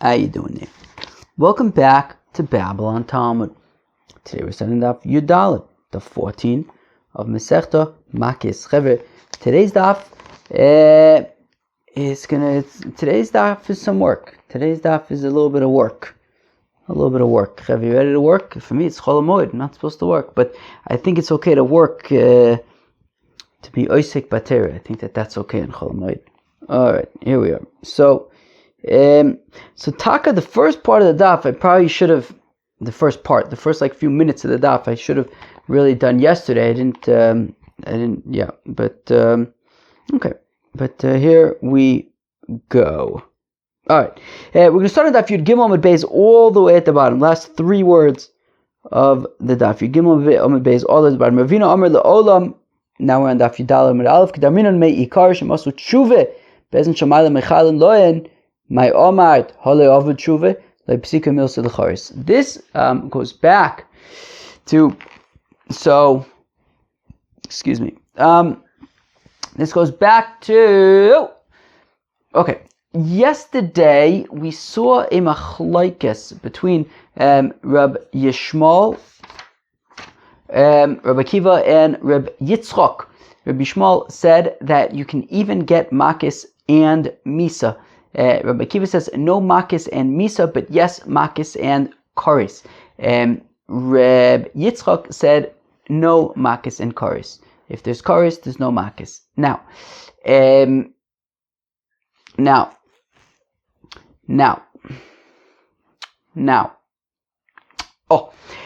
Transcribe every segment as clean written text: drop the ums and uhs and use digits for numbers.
How you doing there? Welcome back to Babylon Talmud. Today we're studying Daf Yudalit, the 14 of Masechta Makos. Today's Daf today's Daf is some work. Today's Daf is a little bit of work. You ready to work? For me, it's Chol Hamoed. I'm not supposed to work, but I think it's okay to work to be Oisek Batera. I think that's okay in Chol Hamoed. All right, here we are. So Taka, the first part of the daf, I probably should have, the first few minutes of the daf, I should have really done yesterday. Okay. But here we go. Alright, we're going to start on daf Yud Gimel Amud Beis all the way at the bottom, last three words of the daf. Yud Gimel Amud Beis all the way at the bottom. Ravina Amr Le'olam, now we're on daf Yudal Amud Aleph, Kedaminon Mei Ikar Shemasu Tshuve, Bezin Shamayla Mechalin Loyen, my Omad Hole Avud Tshuve Leipsika Milsa L'Charis. This goes back to this goes back to yesterday we saw a machlokes between Rab Yishmael, Rab Akiva, and Rab Yitzchok. Rab Yishmael said that you can even get Makos and Misa. Rabbi Akiva says no Makos and Misa, but yes Makos and Karis. Reb Yitzchak said no Makos and Karis. If there's Karis, there's no Makos. Now,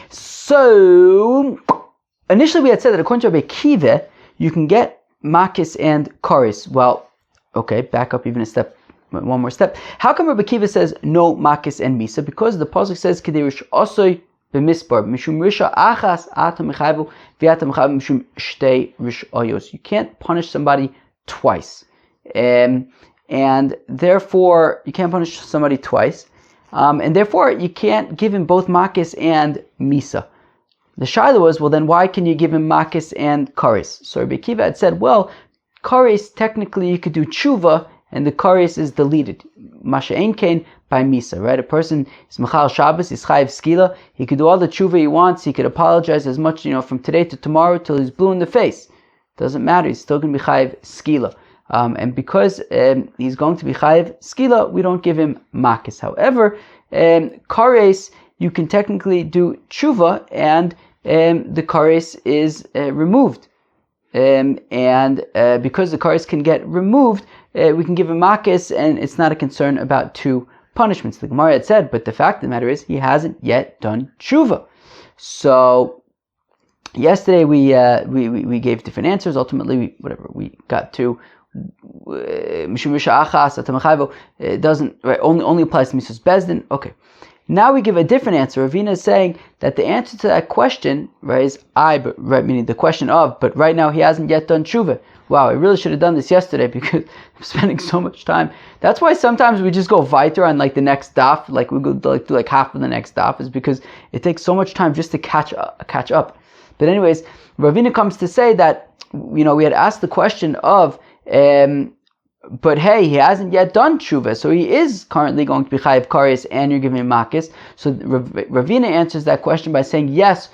so initially we had said that according to Rabbi Akiva, you can get Makos and Karis. Well, okay, back up even one more step. How come Rabbi Akiva says no Makos and Misa? Because the pasuk says Kederish Osoy b'misbar mishum risha achas ata mechavu v'ata mechavu mishum shtei rishayos. You can't punish somebody twice, and therefore you can't punish somebody twice, and therefore you can't give him both Makos and Misa. The shaila was, well, then why can you give him Makos and Karis? So Rabbi Akiva had said, well, Karis technically you could do tshuva, and the Karis is deleted. Masha Ein Kain by Misa, right? A person is Mechal Shabbos, is Chayiv Skila. He could do all the tshuva he wants. He could apologize as much, from today to tomorrow till he's blue in the face. Doesn't matter. He's still going to be Chayiv Skila. And because he's going to be Chayiv Skila, we don't give him Makos. However, Karis, you can technically do tshuva, and the Karis is removed. And because the Karis can get removed, we can give him Makos, and it's not a concern about two punishments. The Gemara had said, but the fact of the matter is, he hasn't yet done tshuva. So yesterday we gave different answers. Ultimately, we got to Mishum Risha Achas Atamachayvo. It doesn't only applies to Misus Bezdin. Okay. Now we give a different answer. Ravina is saying that the answer to that question, is meaning the question of, but right now he hasn't yet done tshuva. Wow, I really should have done this yesterday because I'm spending so much time. That's why sometimes we just go weiter on the next daf, we go do half of the next daf, is because it takes so much time just to catch up. But anyways, Ravina comes to say that, we had asked the question of, but hey, he hasn't yet done tshuva, so he is currently going to be chayiv kares, and you're giving him Makos. So Ravina answers that question by saying yes,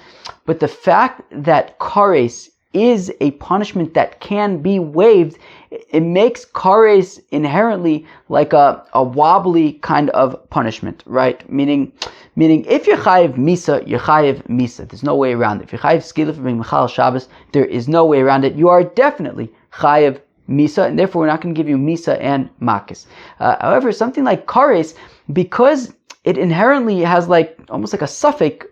but the fact that kares is a punishment that can be waived, it makes kares inherently like a wobbly kind of punishment, right? Meaning if you're chayiv misa, you're chayiv misa. There's no way around it. If you're chayiv skila for being mechal Shabbos, there is no way around it. You are definitely chayiv Misa, and therefore we're not going to give you Misa and Makos. However, something like Kares, because it inherently has almost like a suffix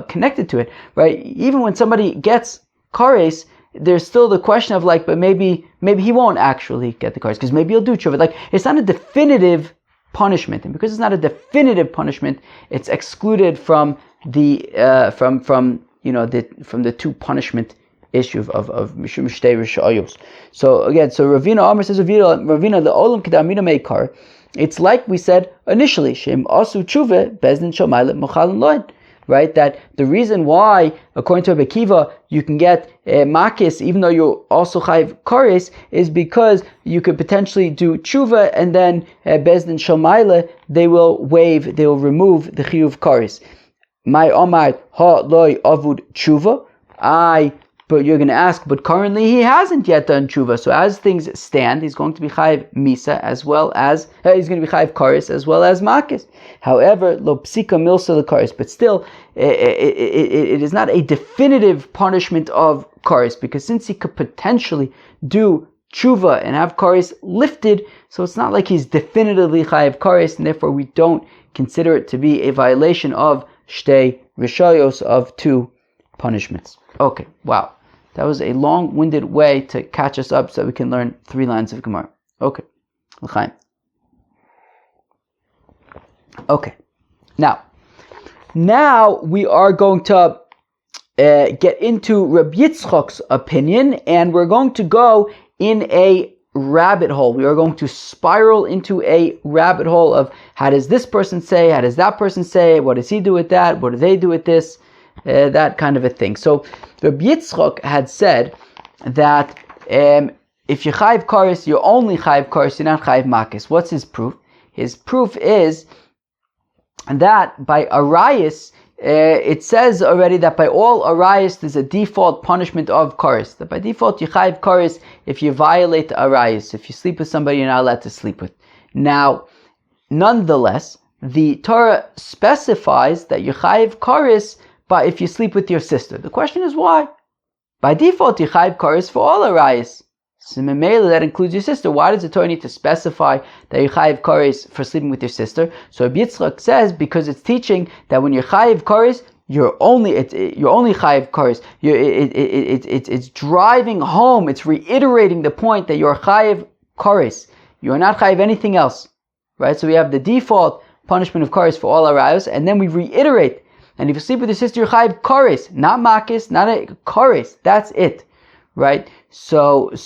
connected to it, right? Even when somebody gets Kares, there's still the question of but maybe he won't actually get the Kares, because maybe he'll do tshuva. It's not a definitive punishment, and because it's not a definitive punishment, it's excluded from the from the two punishment issue of Mishum Shtei Rishayos. So again, Ravina Amr says, Ravina the Olam Kedamina Meikar. It's like we said initially, Shem Asu Tshuve Bezdin Shomaylet Mochalim Loin. right? That the reason why, according to Rabbi Akiva, you can get makis even though you also chayiv kares is because you could potentially do tshuva and then bezdin shalmaila they will remove the chiyuv kares. My omar ha loy avud tshuva. But you're going to ask, but currently he hasn't yet done tshuva. So as things stand, he's going to be chayiv misa as well as he's going to be chayiv kares as well as makis. However, lo psika milsa lekares, but still, it is not a definitive punishment of kares because since he could potentially do tshuva and have kares lifted, so it's not like he's definitively chayiv kares, and therefore we don't consider it to be a violation of shtei rishayos, of two punishments. Okay, wow. That was a long-winded way to catch us up so we can learn 3 lines of Gemara. Okay. L'chaim. Okay. Now we are going to get into Rabbi Yitzchak's opinion, and we're going to go in a rabbit hole. We are going to spiral into a rabbit hole of how does this person say, how does that person say, what does he do with that, what do they do with this, that kind of a thing. So Rabbi Yitzchak had said that if you chayiv kares, you're only chayiv kares, you're not chayiv makis. What's his proof? His proof is that by arayis, it says already that by all arayis there's a default punishment of kares. That by default you chayiv kares if you violate the arayis. If you sleep with somebody you're not allowed to sleep with. Now, nonetheless, the Torah specifies that you chayiv kares but if you sleep with your sister. The question is why? By default, you chayiv kares for all arayis. So that includes your sister. Why does the Torah need to specify that you chayiv kares for sleeping with your sister? So Rabbi Yitzchak says because it's teaching that when you're chayiv kares, you're only chayiv kares. It's driving home. It's reiterating the point that you're chayiv kares. You are not chayiv anything else, right? So we have the default punishment of kares for all arayos, and then we reiterate. And if you sleep with your sister, you're chayiv kares, not makis, not a kares. That's it, right? So Rabbi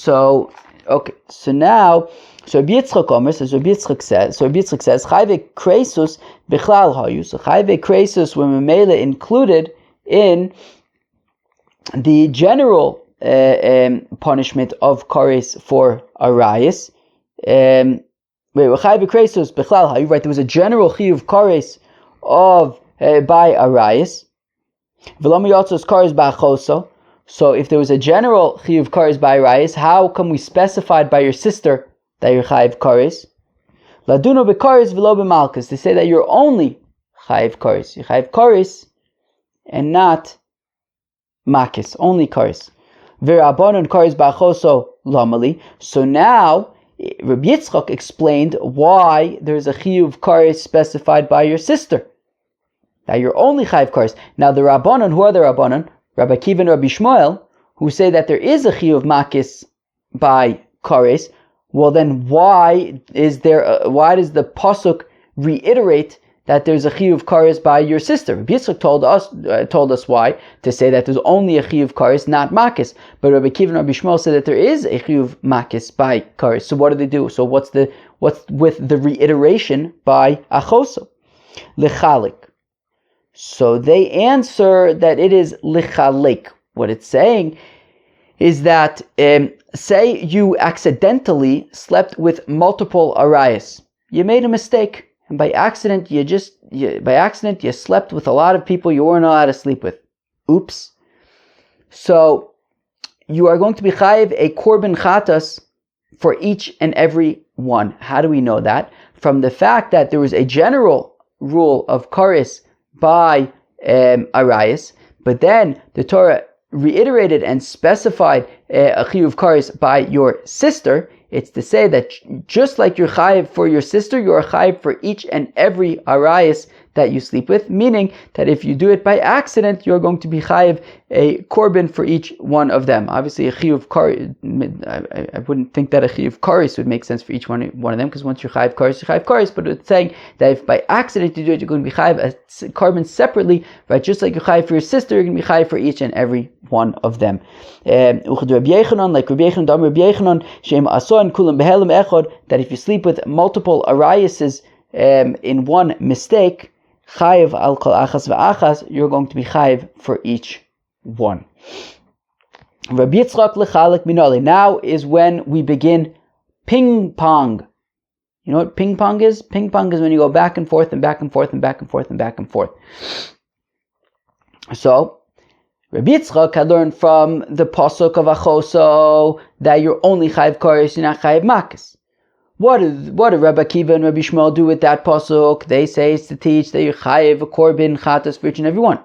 Yitzchak Omer, Rabbi Yitzchak says, chayiv kreisus bichlal hayu. So chayiv kreisus were memela included in the general punishment of kares for arayis. Chayiv kreisus bichlal hayu. Right, there was a general chiyuv kares of by arayis. So if there was a general chiyuv kares by arayis, how come we specified by your sister that you're chayiv kares? Laduno bekares v'lo b'malchus. They say that you're only chayiv kares. You're chayiv kares and not makis, only kares. V'rabonon kares ba'choso lamali. So now Rabbi Yitzchak explained why there's a chiyuv kares specified by your sister. That you're only chayiv kares. Now the Rabbanon, who are the Rabbanon? Rabbi Akiva and Rabbi Shmuel, who say that there is a chiyuv makis by kares. Well, then why does the pasuk reiterate that there's a chiyuv kares by your sister? Rabbi Yitzchak told us why, to say that there's only a chiyuv kares, not makis. But Rabbi Akiva and Rabbi Shmuel said that there is a chiyuv makis by kares. So what do they do? So what's with the reiteration by achoso? Lechalik. So they answer that it is lichalek. What it's saying is that say you accidentally slept with multiple arayis. You made a mistake, and by accident you slept with a lot of people you weren't allowed to sleep with. Oops. So you are going to be chayiv a korban chatas for each and every one. How do we know that? From the fact that there was a general rule of kares by arayis, but then the Torah reiterated and specified a chiyuv kares by your sister. It's to say that just like you're chayiv for your sister, you're chayiv for each and every arayis that you sleep with, meaning that if you do it by accident, you're going to be chayiv a korban for each one of them. Obviously, a chiyuv kares, I wouldn't think that a chiyuv kares would make sense for each one of them, because once you're chayiv kares, but it's saying that if by accident you do it, you're going to be chayiv a korban separately, right? Just like you're chayiv for your sister, you're going to be chayiv for each and every one of them. Like Rabbi Yechanan, that if you sleep with multiple arayises in one mistake, chayiv al kol achas v'achas, you're going to be chayiv for each one. Rabbi Yitzchak lechalek minole. Now is when we begin ping pong. You know what ping pong is? Ping pong is when you go back and forth and back and forth and back and forth and back and forth. So, Rabbi Yitzchak had learned from the pasuk of Achoso that you're only chayiv koros, you're not chayiv makos. What did Rabbi Akiva and Rabbi Shmuel do with that pasuk? They say it's to teach that you're chayiv a korban chatos for each and every one.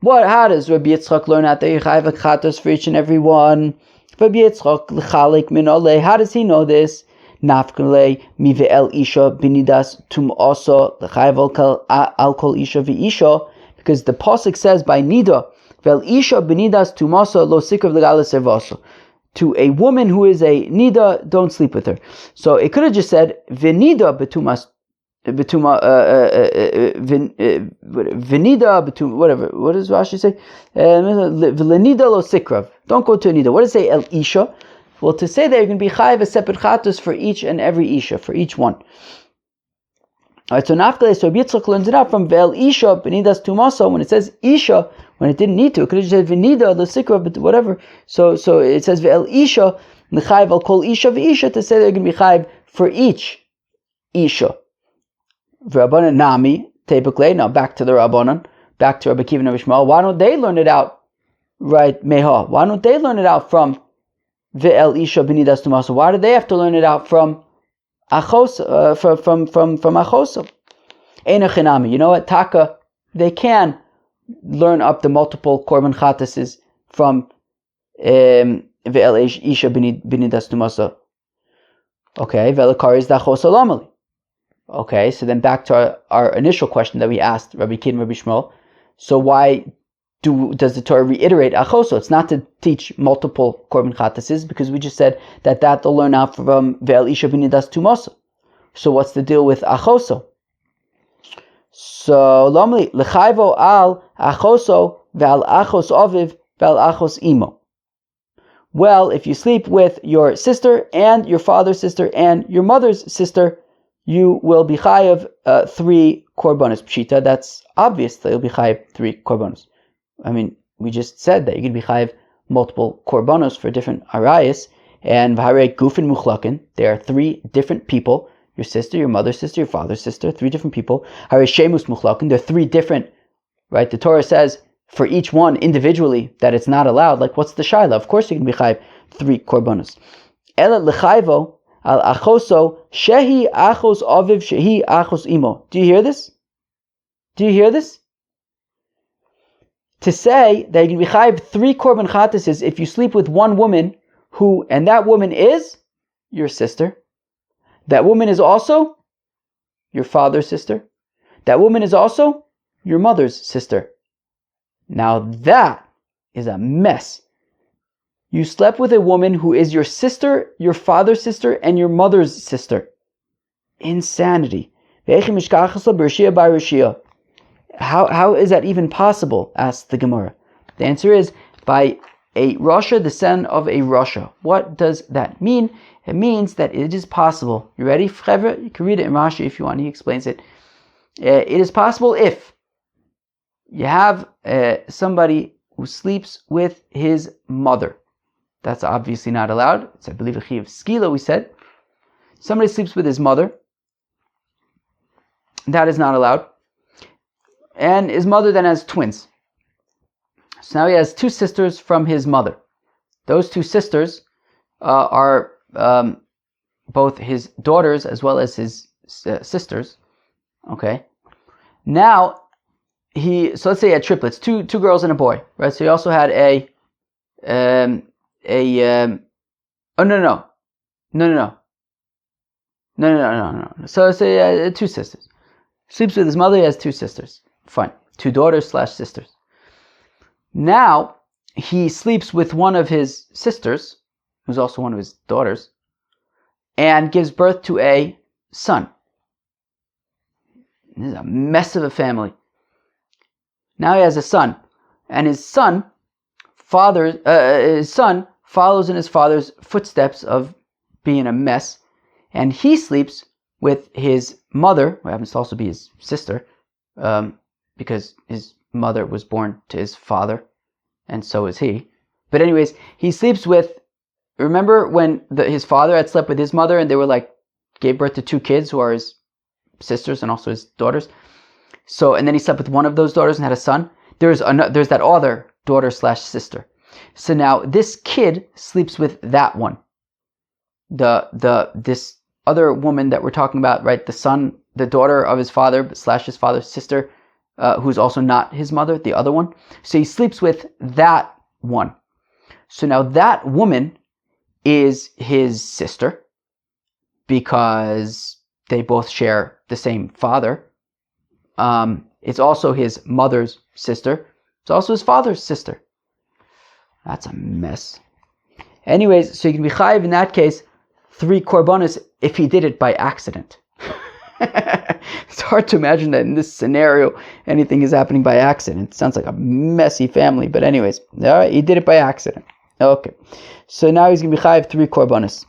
How does Rabbi Yitzchak learn out that you're chayiv a chatos for each and every one? Rabbi Yitzchak l'chalik min olei. How does he know this? Nafkele mive'el isha binidas tum oso l'chayiv al kol isha v'isha, because the pasuk says by nida vel isha binidas tum oso lo sikrav l'gala servaso. To a woman who is a nida, don't sleep with her. So it could have just said v'nida betumas v'nida betum, whatever. What does Rashi say? V'lenida lo sikrav. Don't go to a nida. What does it say el isha? Well, to say that you're going to be chayiv a separate chatos for each and every isha, for each one. Alright, so Nafkele, so Rabbi Yitzchak learns it out from Vel Isha Benidas Tumaso. When it says Isha, when it didn't need to, it could have just said Venida, L'Sikra, but whatever. So it says Vel Isha, L'Chayiv Al Kol Isha V'Isha, to say they're going to be chayiv for each Isha. V'Rabbanan Nami, typically, now back to the Rabbanan, back to Rabbi Akiva and Rabbi Shmuel. Why don't they learn it out, right, Meha? Why don't they learn it out from Vel Isha Benidas Tumaso? Why do they have to learn it out from Achos, from Achoso? Eina chinami. You know what? Taka, they can learn up the multiple korban chatases from Ve'el Isha b'nidas tumasa. Okay, Ve'elakar is dachos alamali. Okay, so then back to our initial question that we asked Rabbi Akiva and Rabbi Shmuel. So why does the Torah reiterate Achoso? It's not to teach multiple korban chatases, because we just said that they'll learn out from Ve'el Isha b'nidas tumasa. So what's the deal with Achoso? So Lomli l'chayvo al Achoso ve'al Achos Aviv ve'al Achos Imo. Well, if you sleep with your sister and your father's sister and your mother's sister, you will be chayav 3 korbanos. Pshita, that's obvious that you'll be chayav 3 korbanos. I mean, we just said that you could be chayiv multiple korbanos for different arayas, and v'harei gufin muchlakin, there are 3 different people, your sister, your mother's sister, your father's sister, 3 different people. Harei shemus muchlakin, there are 3 different, right? The Torah says for each one individually that it's not allowed. Like, what's the shaila? Of course you can be chayiv 3 korbanos. Ela l'chayvo al achoso shehi achos aviv shehi achos imo. Do you hear this? Do you hear this? To say that you can be chayiv 3 korban chatases if you sleep with one woman who, and that woman is your sister. That woman is also your father's sister. That woman is also your mother's sister. Now that is a mess. You slept with a woman who is your sister, your father's sister, and your mother's sister. Insanity. How is that even possible? Asked the Gemara. The answer is by a Rasha, the son of a Rasha. What does that mean? It means that it is possible. You ready, Chevra? You can read it in Rashi if you want. He explains it. It is possible if you have somebody who sleeps with his mother. That's obviously not allowed. It's, I believe, a chi of skila, we said. Somebody sleeps with his mother. That is not allowed. And his mother then has twins. So now he has 2 sisters from his mother. Those 2 sisters are both his daughters as well as his sisters. Okay. Now so let's say he had triplets, two girls and a boy, right? So he also had no. So let's say he had 2 sisters. Sleeps with his mother, he has 2 sisters. Fine. 2 daughters / sisters. Now he sleeps with one of his sisters, who's also one of his daughters, and gives birth to a son. This is a mess of a family. Now he has a son, and his son follows in his father's footsteps of being a mess, and he sleeps with his mother, who happens to also be his sister, because his mother was born to his father, and so is he. But anyways, he sleeps with. Remember when his father had slept with his mother, and they were like gave birth to two kids who are his sisters and also his daughters. So, and then he slept with one of those daughters and had a son. There's that other daughter / sister. So now this kid sleeps with that one. This other woman that we're talking about, right? The daughter of his father / his father's sister, who's also not his mother, the other one. So he sleeps with that one. So now that woman is his sister because they both share the same father. It's also his mother's sister. It's also his father's sister. That's a mess. Anyways, so you can be chayiv in that case 3 korbanos if he did it by accident. It's hard to imagine that in this scenario anything is happening by accident. It sounds like a messy family, but anyways, all right, he did it by accident. Okay, so now he's going to be chayiv 3 korbanos.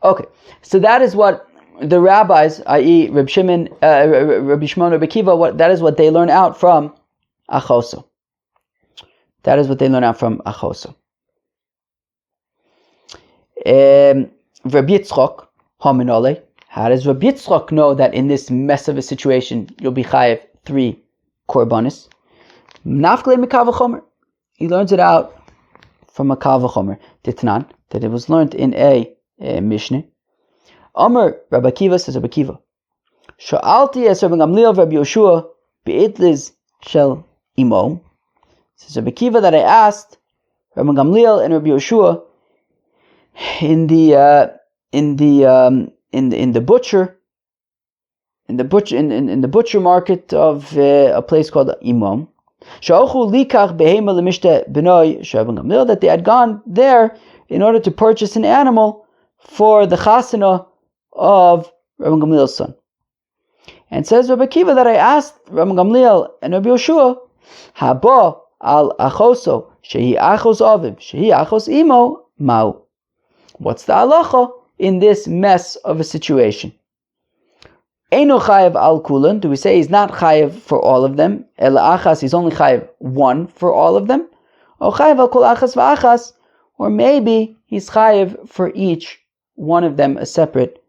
Okay, so that is what the rabbis, i.e. Rabbi Shimon, Rabbi Akiva, that is what they learn out from Achoso. That is what they learn out from Achoso. Rabbi Yitzchok, Haminole. How does Rabbi Yitzchok know that in this mess of a situation you'll be chayiv 3 korbanos? Nafkle mikav v'chomer. He learns it out from a kal v'chomer. Titnan, that it was learned in a Mishnah. Amar Rabbi Akiva, says Rabbi Akiva, Sha'alti es Rabbi Gamliel Rabbi Yoshua be'itliz shel imo. Says Rabbi Akiva that I asked Rabbi Gamliel and Rabbi Yoshua in the butcher market of a place called Imom. That they had gone there in order to purchase an animal for the chasana of Rabbi Gamliel's son. And says Rabbi Akiva that I asked Rabbi Gamliel and Rabbi Yoshua, Haba al achoso shehi achos aviv shehi achos imo mau. What's the halacha in this mess of a situation? Eino chayev al kulan. Do we say he's not chayev for all of them? El achas, he's only chayev 1 for all of them? Or chayev al kol achas v'achas? Or maybe he's chayev for each one of them a separate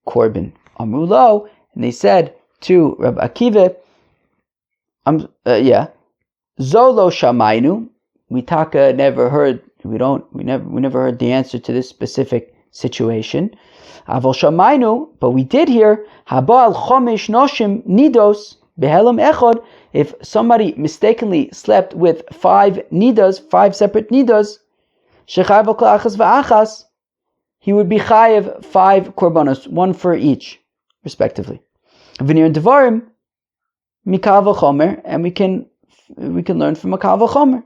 korban. Amru lo, and they said to Rabbi Akiva, Zolo shamaynu. We never heard. We never heard the answer to this specific situation. Avol shamaynu, but we did hear habal chomish noshim nidos behelam echod. If somebody mistakenly slept with 5 nidas, 5 separate nidas, shechayev al kol achas v'achas, he would be chayev 5 korbanos, 1 for each, respectively. V'nir devarim mikal v'chomer, and we can learn from a kal v'chomer.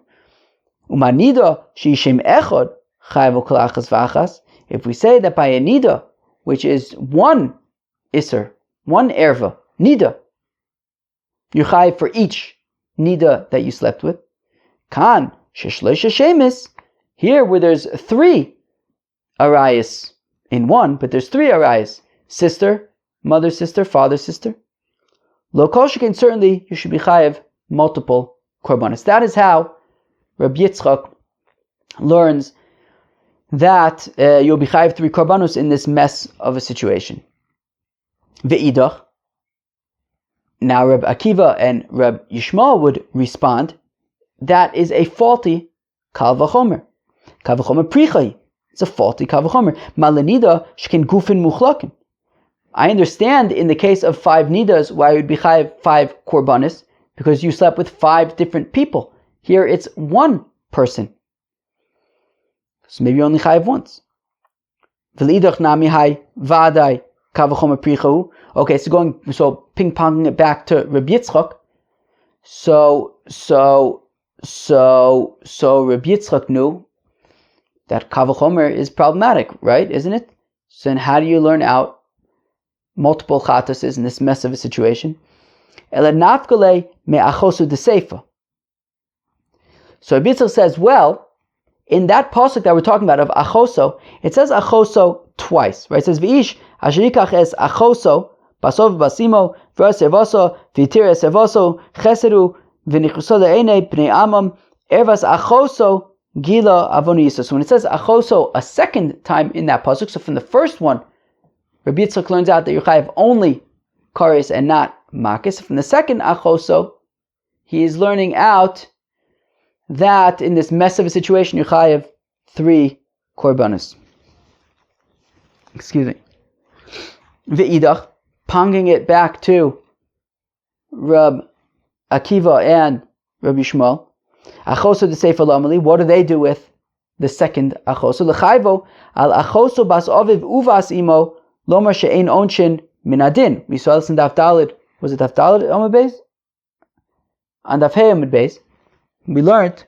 Umanida sheishem echod chayev al kol achas v'achas. If we say that by a nida, which is 1 iser, 1 erva, nida, you're chayev for each nida that you slept with. Kan sheshloisha shemis, here where there's 3 arayas in 1, but there's 3 arayas, sister, mother, sister, father, sister. Lo kol sheken, certainly you should be chayev multiple korbanos. That is how Rabbi Yitzchak learns that you'll be chayev 3 korbanos in this mess of a situation. Ve'idach. Now Rabbi Akiva and Rabbi Yishmael would respond, that is a faulty kal v'chomer. Kal v'chomer prichai. It's a faulty kal v'chomer. Malanida shken gufin muchlakin. I understand in the case of 5 nidas why it would be chayev 5 korbanos, because you slept with 5 different people. Here it's 1 person. So maybe you only chayev once. V'lidach nami hai v'adai kal v'chomer prichau. Okay, so ping-ponging it back to Rabbi Yitzchak. So Rabbi Yitzchak knew that kal v'chomer is problematic, right? Isn't it? So then how do you learn out multiple chatases in this mess of a situation? Ela nafkale me'achosu deseifa. So Rabbi Yitzchak says, well, in that pasuk that we're talking about of achoso, it says achoso twice, right? It says v'ish asher yikach es achoso basov basimo, v'asevaso, v'tir esevaso, cheseru, v'nichuso le'enei, b'nei amam, ervas achoso, gila avonisa. So when it says achoso a second time in that pasuk, so from the first one, Rabbi Yitzchak learns out that you're chayav only kares and not makis. From the second achoso, he is learning out that in this mess of a situation, you're chayav 3 korbanos. Excuse me. Ve'idach, ponging it back to Rab Akiva and Rabbi Shmuel. Achoso de Sefer Lamali, what do they do with the second achoso? L'chayvo al achoso bas aviv uvas imo lomar she'ein onshin minadin. We saw this in Daf Daled. Was it Daf Daled Amud Beis? On Daf Hey Amud Beis, we learned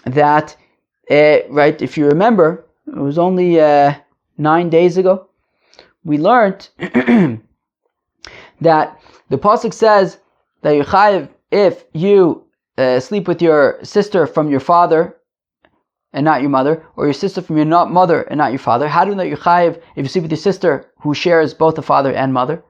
that, right, if you remember, it was only 9 days ago, we learned that the pasuk says that you're chayiv if you sleep with your sister from your father and not your mother, or your sister from your mother and not your father. How do you know you're chayiv if you sleep with your sister who shares both the father and mother?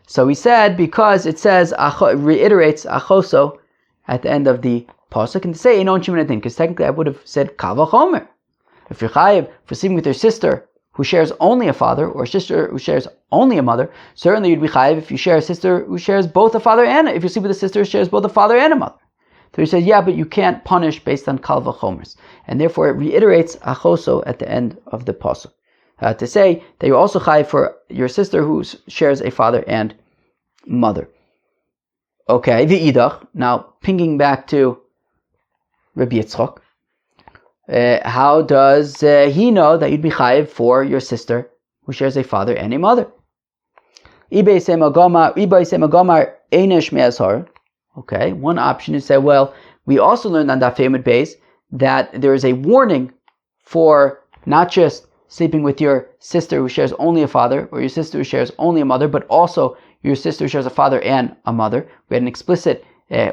So he said, because it says, reiterates achoso at the end of the pasuk, and to say inon shimonadin, because technically I would have said kal v'chomer. If you're chayiv for sleeping with your sister who shares only a father, or a sister who shares only a mother, certainly you'd be chayiv if you share a sister who shares both a father and if you sleep with a sister who shares both a father and a mother. So he says, yeah, but you can't punish based on kal v'chomers, and therefore it reiterates achoso at the end of the pasuk to say that you're also chayiv for your sister who shares a father and mother. Okay, the idach. Now pinging back to Rabbi Yitzchak. How does he know that you'd be chayiv for your sister who shares a father and a mother? Okay, one option is to say, well, we also learned on Daf Amud Beis that there is a warning for not just sleeping with your sister who shares only a father, or your sister who shares only a mother, but also your sister who shares a father and a mother. We had an explicit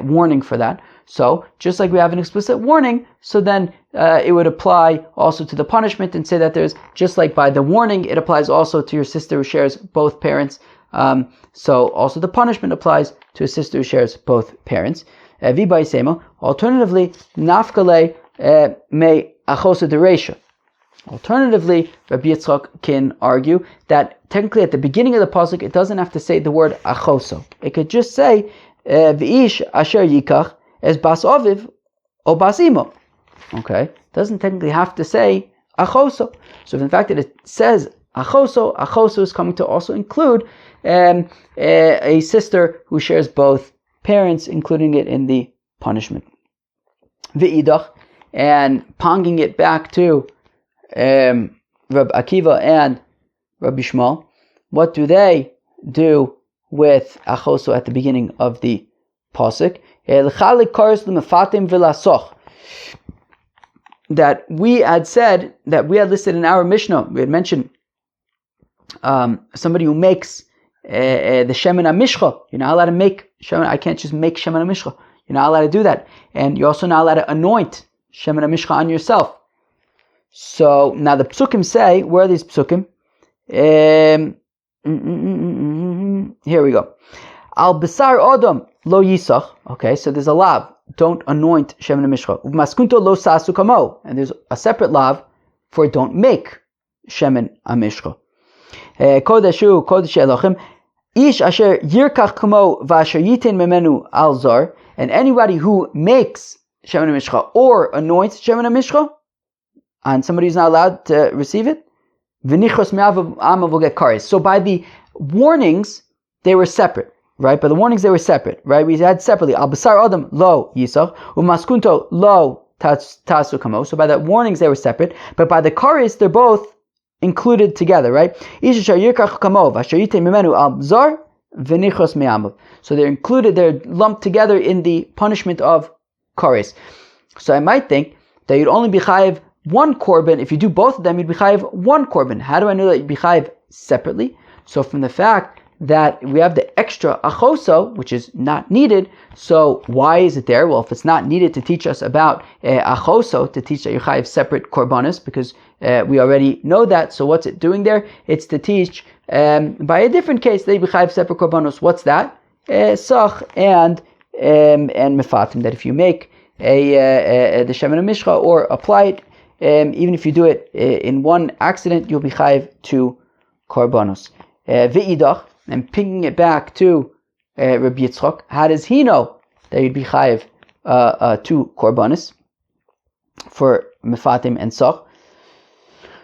warning for that. So, just like we have an explicit warning, so then it would apply also to the punishment and say that there's, just like by the warning, it applies also to your sister who shares both parents. So also the punishment applies to a sister who shares both parents. Alternatively, nafkale me achosa dereisha. Alternatively, Rabbi Yitzchak can argue that technically at the beginning of the pasuk it doesn't have to say the word achoso. It could just say v'ish asher yikach es bas aviv o bas imo. Okay, it doesn't technically have to say achoso. So in fact that it says achoso is coming to also include a sister who shares both parents, including it in the punishment. V'idach, and ponging it back to Rabbi Akiva and Rabbi Shmuel, what do they do with achoso at the beginning of the pasuk? That we had said, that we had listed in our Mishnah, we had mentioned somebody who makes the shemen amishcha. You're not allowed to make shemen. I can't just make shemen amishcha. You're not allowed to do that, and you're also not allowed to anoint shemen amishcha on yourself. So now the psukim say, where are these psukim? Here we go. Al besar odom lo yisach. Okay, so there's a lav. Don't anoint shemen amishcha. Maskunto lo sasu kamo, and there's a separate lav for don't make shemen amishcha. Kodeshu kodesh Elohim ish asher yirkach kamo v'asher yitin memenu al zar, and anybody who makes shemen amishcha or anoints shemen amishcha and somebody who's not allowed to receive it, v'nichos me'avav amav will get kares. So by the warnings they were separate, right? By the warnings they were separate, right? We had separately al basar adam lo yisach u'maskunto lo tasu kamo. So by the warnings they were separate, but by the kares they're both included together, right? So they're included, they're lumped together in the punishment of kares. So I might think that you'd only be chayiv one korban. If you do both of them, you'd be chayiv one korban. How do I know that you'd be chayiv separately? So from the fact that we have the extra achoso, which is not needed. So why is it there? Well, if it's not needed to teach us about achoso, to teach that you chayiv separate korbanos, because we already know that. So what's it doing there? It's to teach by a different case that you chayiv separate korbanos. What's that? Sach and mefatim. That if you make the shemen mishcha or apply it, even if you do it in one accident, you'll be chayiv 2 korbanos. Ve'idach, and pinging it back to Rabbi Yitzchak, how does he know that you'd be chayiv 2 korbanos for mefatim and sach?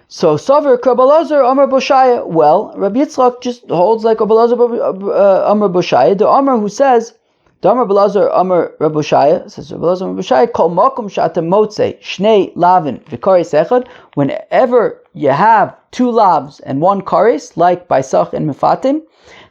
So Saver Rabbi Elazar Amar Boshaya. Well, Rabbi Yitzchak just holds like Rabbi Elazar Amar Boshaya. The Amar who says, the Amar Rabbi Elazar Amar Rabbi Boshaya says, Rabbi Elazar Amar Boshaya, Kol Makom Shata Motze Shnei Lavin V'Karis Echad. Whenever you have 2 lavs and 1 karis, like by Sach and Mefatim,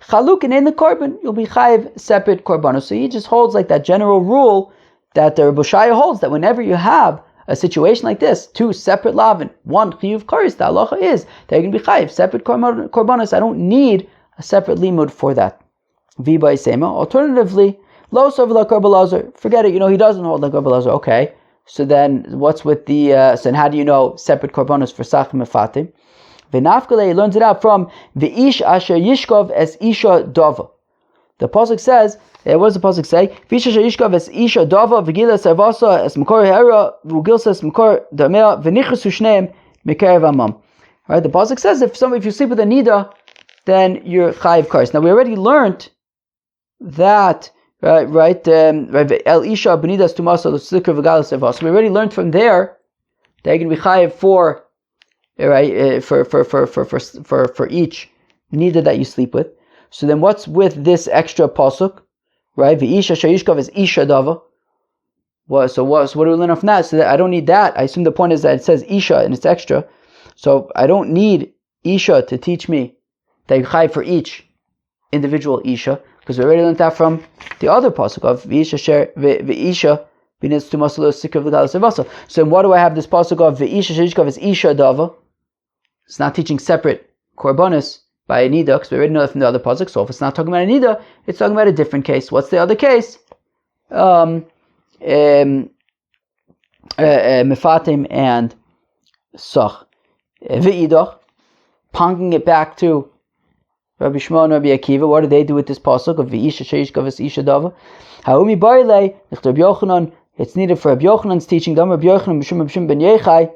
Chalukin in the korban, you'll be chayiv separate korbanos. So he just holds like that general rule that the Rabbi Boshaya holds, that whenever you have a situation like this, 2 separate lavin, 1 chiyuv karis, the halacha is that you're going to be chayiv separate korbanos. I don't need a separate limud for that. V'bay sema. Alternatively, lo sover like Rabbi Elazar. Forget it. He doesn't hold like Rabbi Elazar. Okay. So then, what's with the? So then, how do you know separate korbanos for sach and mefatim? V'nafkale, he learns it out from the ish asher yishkov es isha dava. The pasuk says, what does the pasuk say? V'ish asher yishkov es isha dava v'gila servasa es mekor hera v'gilsa es mekor damea v'nichus u'shneim mekarev amam. Right? The pasuk says if you sleep with a nida, then you're chayiv karis. Now we already learned that. Right. El isha b'nidas tumasa l'slikra v'gala servasa. So we already learned from there that you're going to be chayiv for. Right, for each nida that you sleep with. So then, what's with this extra pasuk? Right, v'isha shayishkav is isha dava. What do we learn from that? So that I don't need that. I assume the point is that it says isha and it's extra. So I don't need isha to teach me that you chai for each individual isha, because we already learned that from the other pasuk of v'isha v'isha. So what do I have this pasuk of v'isha shayishkav is isha dava? It's not teaching separate korbanos by a nida, because we already know that from the other pasuk. So if it's not talking about a nida, it's talking about a different case. What's the other case? Mefatim and sach. Ve'idach, ponging it back to Rabbi Shmuel and Rabbi Akiva. What do they do with this pasuk of v'isha shayishkav is isha dava? Ha'umi barilei Rabbi Yochanan. It's needed for Rabbi Yochanan's teaching. Dam Rabbi Yochanan b'shum ben Yechai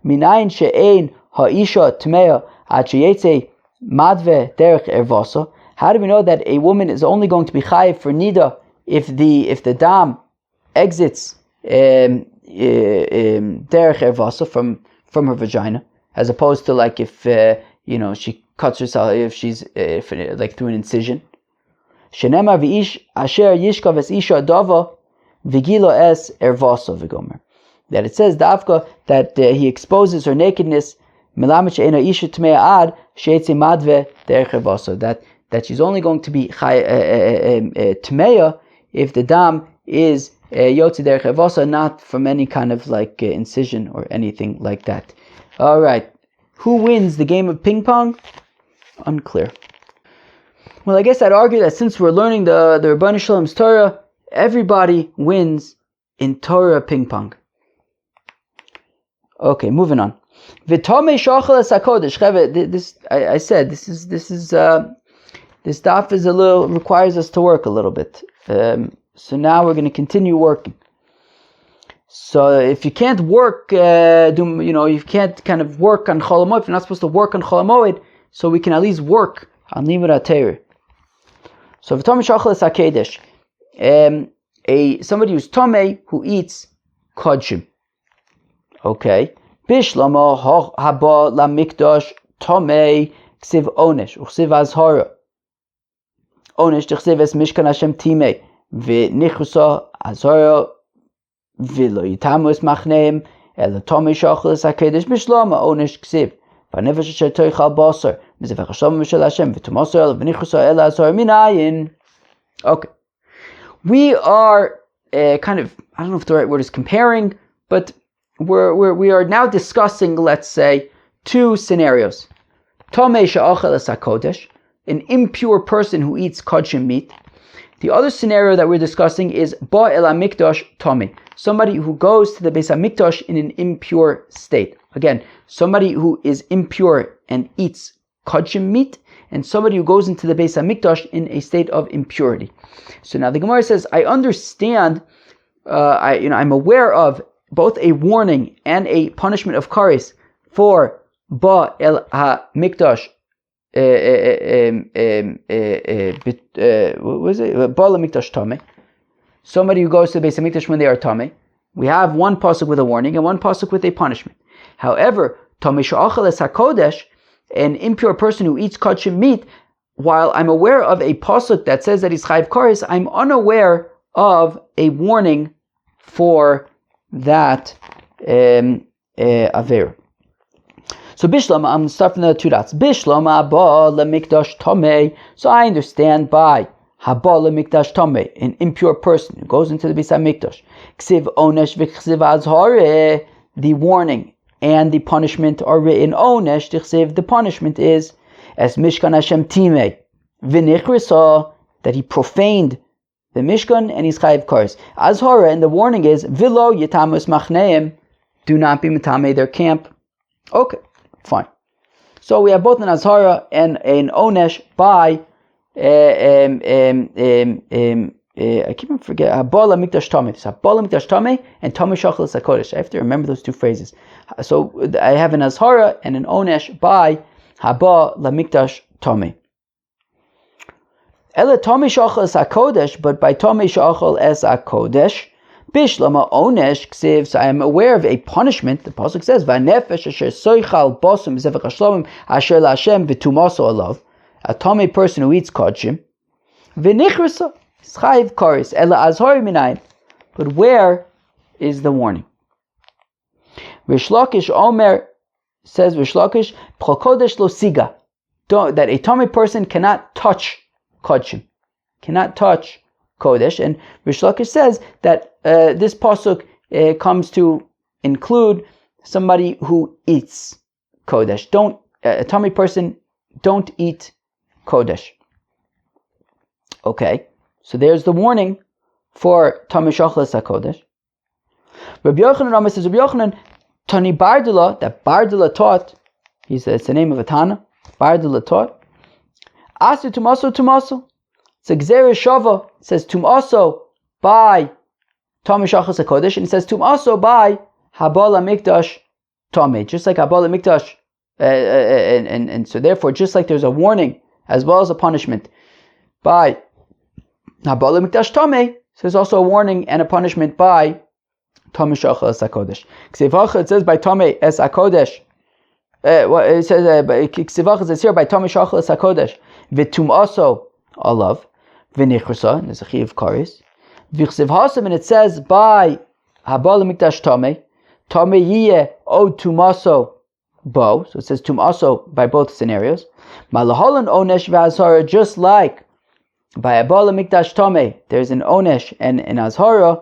minayin she'ein ha'isha tmea ad sheyetze madve derech ervasa. How do we know that a woman is only going to be chayiv for nida if the dam exits derech ervasa from her vagina, as opposed to like if she cuts herself, if she's like through an incision. Shenema v'ish asher yishkav es isha dava v'gilo es ervasa v'gomer. That it says dafka that he exposes her nakedness that she's only going to be tmeya if the dam is yotze derech evasa, not from any kind of like incision or anything like that. All right, who wins the game of ping pong? Unclear. Well, I guess I'd argue that since we're learning the Rebbeinu Shalom's Torah, everybody wins in Torah ping pong. Okay, moving on. V'tomei shachal es hakodesh. This I said this daf is a little, requires us to work a little bit. So now we're going to continue working. So if you can't work, you can't kind of work on Chol HaMoed, if you're not supposed to work on Chol HaMoed, so we can at least work on Limud HaTorah. So v'tomei shachal es hakodesh. Somebody who's tomei who eats kodshim. Okay. Bishlama haba lamikdash tomei ksiv onesh uksiv azhara onesh tiksiv es mishkan Hashem timei v'nichusa azhara v'lo yitamu es machneim ela tomei shachal es hakedesh bishlama onesh ksiv v'nefesh asher toichal basar mizevach Hashem mishal Hashem v'tumasar ela v'nichusa ela azhara minayin. Okay, we are kind of, I don't know if the right word is comparing, but we are now discussing, let's say, two scenarios. Tomei she'achel es hakodesh, an impure person who eats kodshim meat. The other scenario that we're discussing is ba el hamikdash tame, somebody who goes to the Beis Hamikdash in an impure state. Again, somebody who is impure and eats kodshim meat, and somebody who goes into the Beis Hamikdash in a state of impurity. So now the Gemara says, I understand, I'm aware of both a warning and a punishment of kares for ba el hamikdash. What was it? Ba el hamikdash tame. Somebody who goes to the Beis Hamikdash when they are tame. We have one pasuk with a warning and one pasuk with a punishment. However, tame she'achal es hakodesh, an impure person who eats kodshim meat, while I'm aware of a pasuk that says that he's chayiv kares, I'm unaware of a warning for that aver. So Bishlam, I'm starting from the two dots. Bishlam haba lemikdash tamei. So I understand by haba lemikdash tamei, an impure person who goes into the Beis Hamikdash. Ksiv onesh v'ksiv azhare. The warning and the punishment are written onesh. The punishment is as Mishkan Hashem timei v'nichrisa, that he profaned the Mishkan and he's chayiv kares. Azhara, and the warning is vilo yitamus machneim, do not be mitame their camp. Okay, fine. So we have both an azhara and an onesh by I keep on forgetting haba lemikdash tamei. So haba lemikdash tamei and tamei shachal sakodesh. I have to remember those two phrases. So I have an azhara and an onesh by haba lemikdash tamei. Ela tamei shachal es hakodesh, but by tamei shachal es hakodesh, bishlama onesh ksiv. So I am aware of a punishment. The pasuk says, "Va'nefesh asher soichal basum zevach hashlomim asher laHashem v'tumaso alav." A tamei person who eats kodshim, v'nichrasa chayiv kares. Ela azhar minayin. But where is the warning? Rish Lakish Omer says, Rish Lakish p'chol kodesh lo siga, that a tamei person cannot touch kodshim, cannot touch kodesh. And Rish Lakish says that this pasuk comes to include somebody who eats kodesh. A tamei person don't eat kodesh. Okay, so there's the warning for tamei shachal es hakodesh. Rabbi Yochanan Rama says, Rabbi Yochanan Tani Bardula, that Bardula taught. He said it's the name of a Tana. Bardula taught. Asu tumaso. It's a Gzera Shava. It says tumaso by tamei shachal es hakodesh, and it says tumaso by haba lemikdash tamei. Just like haba lemikdash, and so therefore, just like there's a warning as well as a punishment by haba lemikdash tamei, so there's also a warning and a punishment by tamei shachal es hakodesh. It says by tamei es hakodesh. It says it says here by tamei shachal es hakodesh v'tumaso alav v'nichrasa, and there's a chiv kares. V'chsiv hasam, and it says by haba lemikdash tamei yiyeh o tumaso bo. So it says tumaso by both scenarios. Malahalan onesh v'azhara, just like by haba lemikdash tamei there's an onesh and an azhara.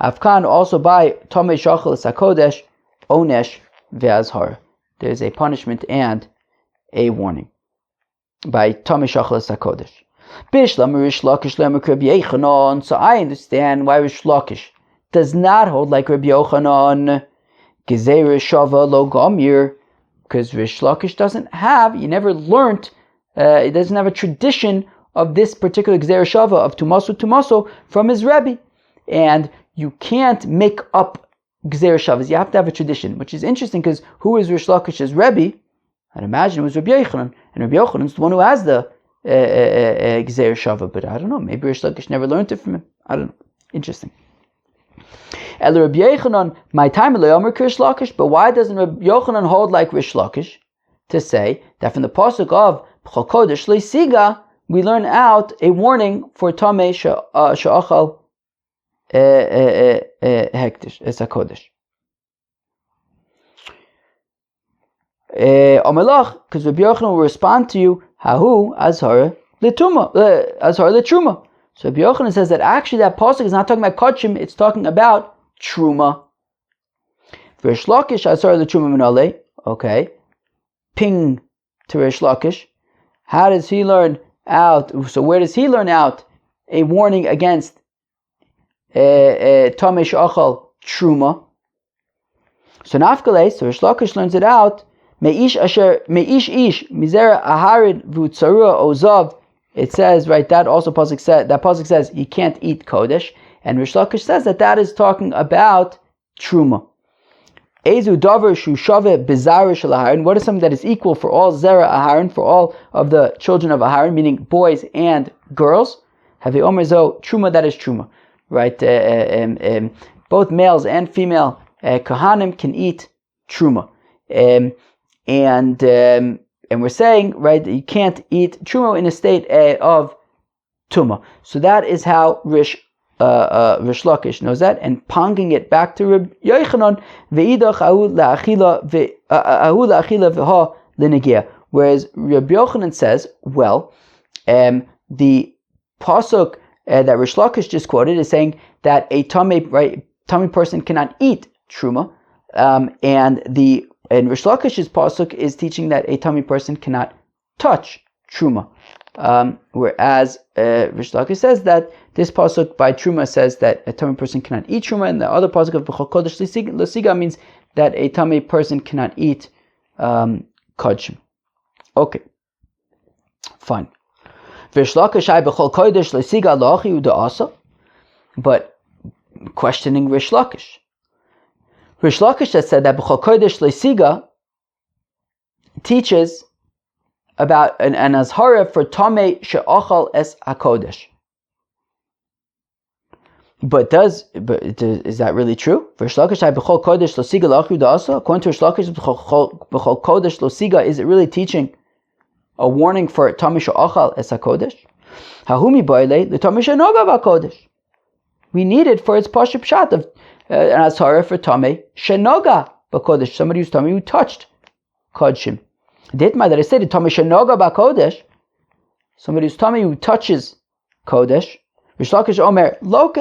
Afkan also by tamei shachal es hakodesh onesh ve'azhara, there's a punishment and a warning by tamei shachal es hakodesh. Bishlam Rish Lakish le'amak Rabbi Yochanan. So I understand why Rish Lakish does not hold like Rabbi Yochanan Gezerah Shava lo Gamir, because Rish Lakish doesn't have, he never learnt, he doesn't have a tradition of this particular Gezerah Shava of tumaso from his Rebbe, and you can't make up Gezerah Shavas. You have to have a tradition, which is interesting because who is Rish Lakish's Rebbe? I'd imagine it was Rabbi Yochanan, and Rabbi Yochanan is the one who has the Gezerah Shava, but I don't know, maybe Rish Lakish never learned it from him. I don't know. Interesting. El Rabbi Yochanan, my time Rish Lakish, but why doesn't Rabbi Yochanan hold like Rish Lakish to say that from the pasuk of P'chol Kodesh Leisiga we learn out a warning for tamei she'achal hektish es hakodesh? Omelach, because Rabbi Yochanan will respond to you, Hahu azhara letruma. So Rabbi Yochanan says that actually that pasuk is not talking about kodshim, it's talking about truma. Rish Lakish azhara letruma minale. Okay, ping to Rish Lakish. How does he learn out? So where does he learn out a warning against Tamei she'achal truma? So Nafkale, so Rish Lakish learns it out. Meish ish mizera aharid v'utzarua ozav. It says, right, that pasuk says you can't eat kodesh, and Rish Lakish says that is talking about truma. Ezu davar shu shave bizarre shel aharon. What is something that is equal for all zera aharon, for all of the children of aharon, meaning boys and girls? Have the omer zo truma, that is truma, right? Both males and female kohanim can eat truma, and we're saying, right, that you can't eat truma in a state of tuma. So that is how Rish Lakish knows that, and ponging it back to Reb Yochanan, ve'idach ahu la'achila v'ha l'negia. Whereas Reb Yochanan says, well, the pasuk that Rish Lakish just quoted is saying that a tummy person cannot eat truma, and Rish Lakish's pasuk is teaching that a tummy person cannot touch truma. Whereas Rish Lakish says that this pasuk by truma says that a tummy person cannot eat truma, and the other pasuk of B'chol Kodesh L'siga means that a tummy person cannot eat kodshim. Okay, fine. Rish Lakish hay B'chol Kodesh L'siga la'achi u'da'asa, but questioning Rish Lakish. Rish Lakish has said that B'chol Kodesh L'siga teaches about an azhara for Tamei she'achal es hakodesh. But is that really true? Rish Lakish hay b'chol kodesh lo siga la'achri da'asa. According to Rish Lakish, b'chol kodesh lo siga, is it really teaching a warning for Tamei she'achal es hakodesh? Hahumi ba'ilei l'tamei she'noga ba'kodesh. We need it for its pashup pshat of an azhara for Tamei she'noga ba'kodesh. Somebody who's Tamei who touched kodshim. Ditma, that I said Tamei she'noga ba'kodesh, somebody who's Tamei who touches kodesh. Rish Lakish omer loke,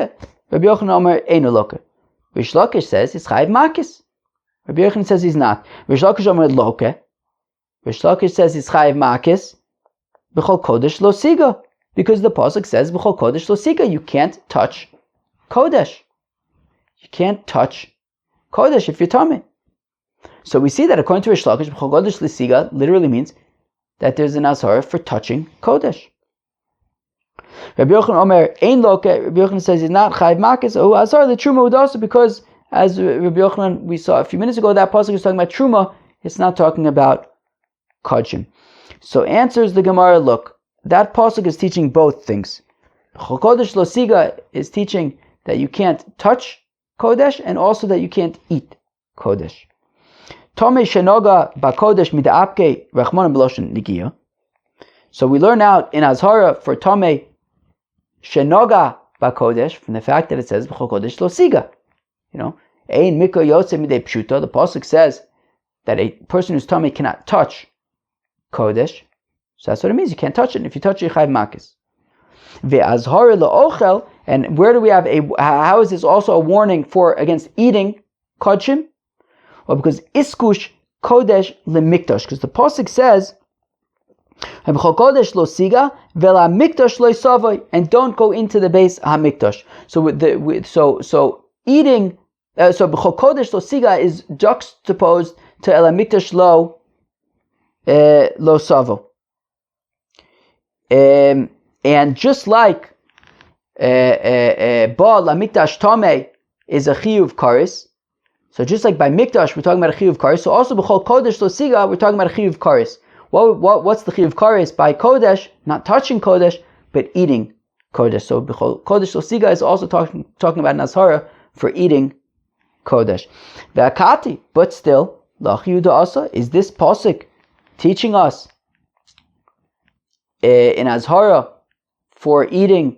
Rabbi Yochanan omer einu loke. Rish Lakish says he's chayiv makis. Rabbi Yochanan says he's not. Rish Lakish omer loke. Rish Lakish says he's chayiv makis. B'chol kodesh lo siga, because the pasuk says b'chol kodesh lo siga. You can't touch kodesh. You can't touch kodesh if you're Tamei. So we see that according to Rish Lakish, b'chol kodesh lo siga literally means that there's an azhara for touching kodesh. Rabbi Yochanan Omer ein loke. Rabbi Yochanan says he's not chayiv makis. Oh, azar the truma udasa, because as Rabbi Yochanan we saw a few minutes ago, that pasuk is talking about truma. It's not talking about kodshim. So answers the Gemara. Look, that pasuk is teaching both things. Chodesh lo siga is teaching that you can't touch kodesh, and also that you can't eat kodesh. Tamei shenoga bakodesh mida'apke rachmanan b'loshen nigia. So we learn out in azhara for Tamei shenoga bakodesh from the fact that it says b'chol kodesh lo siga. Ein miko yotze midei pshuta. The pasuk says that a person who's Tamei cannot touch kodesh. So that's what it means. You can't touch it. And if you touch it, you chayiv makis. Ve'azhara la'ochel. And where do we have how is this also a warning for against eating kodshim? Well, because iskush kodesh lemikdash. Because the pasuk says b'chol kodesh lo siga ve'la mikdash lo yisavoy, and don't go into the base hamikdash. So eating so b'chol kodesh lo siga is juxtaposed to ela mikdash lo savo. And just like Baal Mikdash Tamei is a chiyuv karis, so just like by Mikdash we're talking about a chiyuv karis, so also b'chol kodesh lo siga we're talking about a chiyuv karis. What's the chiyuv karis by kodesh? Not touching kodesh, but eating kodesh. So b'chol kodesh lo siga is also talking about an azhara for eating kodesh. Ve'akati, but still la'chiyuv da'asa, is this pasuk teaching us in azhara for eating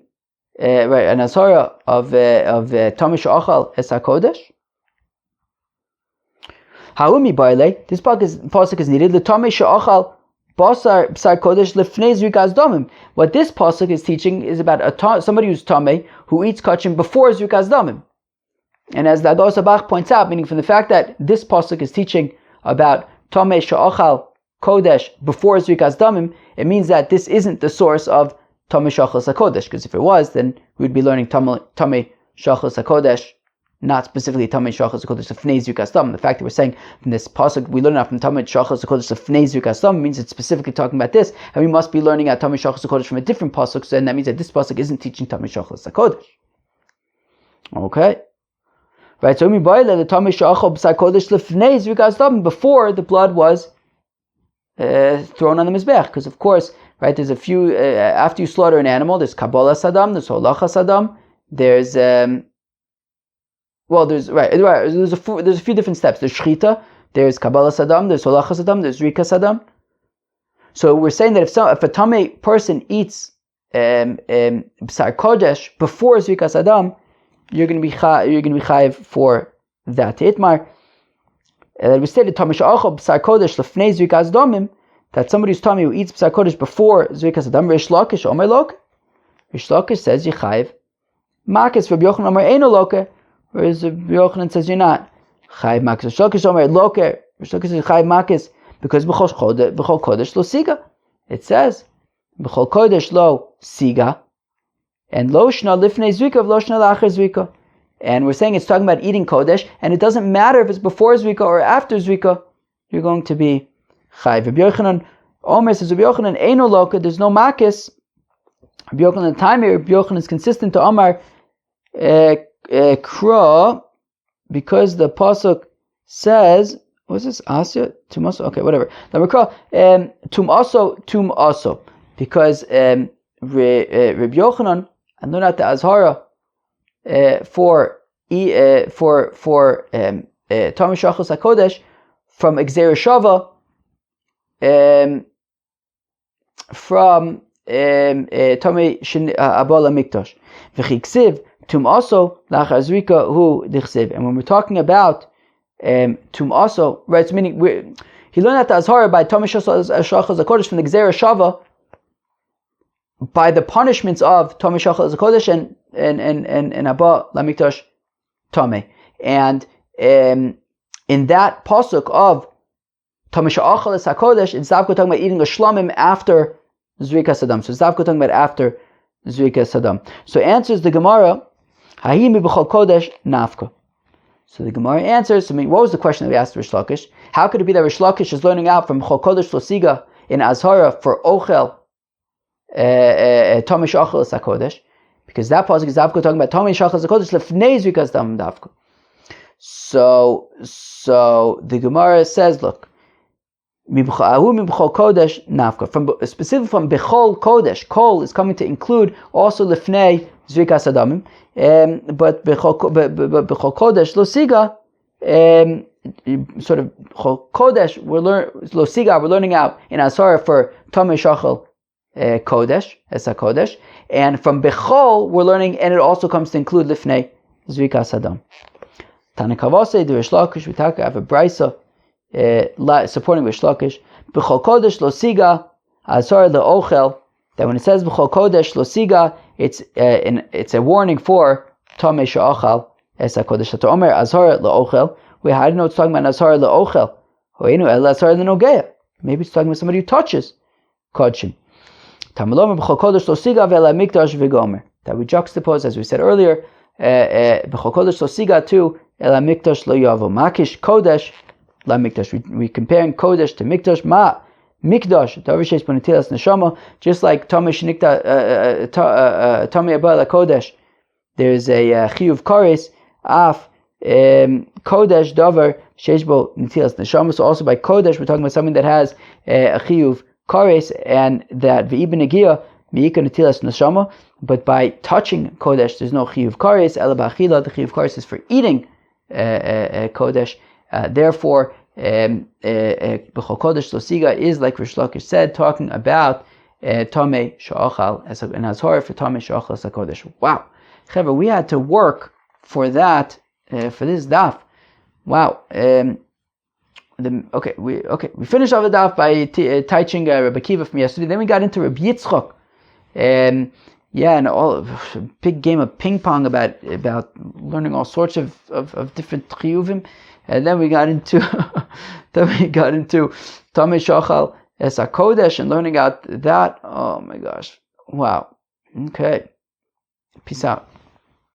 an azhara of Tamei she'achal es hakodesh? Haumi baile, this pasuk is needed. The Tamei she'achal basar kodesh lefnei zrikas damim. What this pasuk is teaching is about somebody who's Tamei who eats kodshim before zrikas damim. And as the Agos Abach points out, meaning from the fact that this pasuk is teaching about Tamei she'achal kodesh before Zrikas Damim, it means that this isn't the source of Tamei Shachas HaKodesh, because if it was, then we'd be learning Tamei Shachas HaKodesh, not specifically Tamei Shachas HaKodesh Lefnei Zrikas Damim. The fact that we're saying from this pasuk we learn out from Tamei Shachas HaKodesh Lefnei Zrikas Damim means it's specifically talking about this, and we must be learning out Tamei Shachas HaKodesh from a different pasuk, so then that means that this pasuk isn't teaching Tamei Shachas HaKodesh. Okay. Right, so we buy the Tamei Shachas HaKodesh Lefnei Zrikas Damim before the blood was thrown on the mizbech, because of course, right, there's a few after you slaughter an animal, there's Kabbalah Sadam, there's Holacha Sadam, there's there's a few different steps. There's Shchita, there's Kabbalah Sadam, there's Holacha Sadam, there's Rika Sadam. So we're saying that if a Tamei person eats B'sar Kodesh before Rika Sadam, you're going to be chayiv for that. Itmar. We stated Tamei Shachal B'sar Kodesh Lefnei Zrikas Damim, that somebody who's Tamei who eats B'sar Kodesh before Zrikas Adam. Rish Lakish Omer Loke. Rish Lakish says Yechayiv Makos. Rabbi Yochanan Omer Eino Loke. Whereas Rabbi Yochanan says you're not Chayiv Makos. Rish Lakish Omer Loke. Rish Lakish says Chayiv Makos because B'chol Kodesh Lo Siga. It says B'chol Kodesh Lo Siga and Lo Shna Lifnei Zrika Lo Shna Lachar Zrika. And we're saying it's talking about eating Kodesh, and it doesn't matter if it's before Zrika or after Zrika, you're going to be Chayiv. Rabbi Yochanan, Omer says, Rabbi Yochanan, Eino Loka, there's no Makis. Rabbi Yochanan, the time here, Rabbi Yochanan is consistent to Omar, Kra, because the Pasuk says, what's this? Asya? Tum also? Okay, whatever. The Kra, Tum also, because Rabbi Yochanan, and learn out the Azhara, for Tamei Shachas HaKodesh from Gzeira Shava, from Tamei Abala Mikdash. V'chiksiv Tum also Lachar Zrika Hu Dichsiv. And when we're talking about Tum also, right? It's meaning he learned that the Azhara by Tamei Shachas HaKodesh from the Gzeira Shava by the punishments of Tamei Shachas HaKodesh and Abba Lamikdash Tamei. And in that pasuk of Tamei Shachas HaKodesh, it's Zavko talking about eating a shlamim after Zrika Sadam. So it's Zavko talking about after Zrika Sadam. So answers the Gemara, Ha'imi b'chol Kodesh nafka. So the Gemara answers, what was the question that we asked Rish Lakish? How could it be that Rish Lakish is learning out from b'chol Kodesh Losiga in Azhara for Ochel Tamei Shachas HaKodesh? Because that pasuk is Davko talking about Tamei Shachas HaKodesh Lefnei Zrikas Damim Davko. So the Gemara says, look, Kodesh Nafka. Specifically from Bechol Kodesh, Kol is coming to include also Lefnei Zrikas Adamim, but Bechol Kodesh Lo Siga, sort of Kodesh, Lo Siga, we're learning out in Asara for Tamei Shachal Kodesh, Esa Kodesh, and from Bechol we're learning, and it also comes to include Lifnei Zrikas Adam. Tanakavase, the Rish Lakish, we have a brisa supporting Rish Lakish. Bechol Kodesh Lo Siga Azar LeOchel. That when it says Bechol Kodesh Lo Siga, it's a warning for Tamei She'achal Esa Kodesh. To Omer Azar LeOchel. We how do you know it's talking about Azar LeOchel? Hoinu El Azar LeNogea. Maybe it's talking about somebody who touches Kodshim. Tamalom Bechol Kodesh Lo Siga Ve'la Mikdash V'Gomer. That we juxtapose, as we said earlier, Bechol Kodesh Lo Siga to Ela Mikdash Lo Yavo. Makish Kodesh La Mikdash. We comparing Kodesh to Mikdash. Ma Mikdash Davishes Ponetilas Neshama. Just like Tamei Shnikta Tamei Abba Kodesh. There's a Chiyuv Kares Af Kodesh Davar Sheshbo Netilas Neshama. So also by Kodesh we're talking about something that has a Chiyuv Kares, and that V'ibn Negia Mi'ika Netilas Neshama. But by touching Kodesh there's no Chiyuv Kares. Ela B'achila, the Chiyuv Kares is for eating Kodesh. Therefore, B'chol Kodesh Lo Siga is, like Rish Lakish said, talking about Tamei She'achal as an Azhar for Tamei She'achal as a Kodesh. Wow, Chevra, we had to work for that, for this daf. Wow. We finished off the daf by teaching Rabbi Kiva from yesterday. Then we got into Rabbi Yitzchok, Yeah, and a big game of ping pong about learning all sorts of different chiyuvim, and then we got into Tamei Shachal Es HaKodesh and learning out that. Oh my gosh! Wow. Okay. Peace out.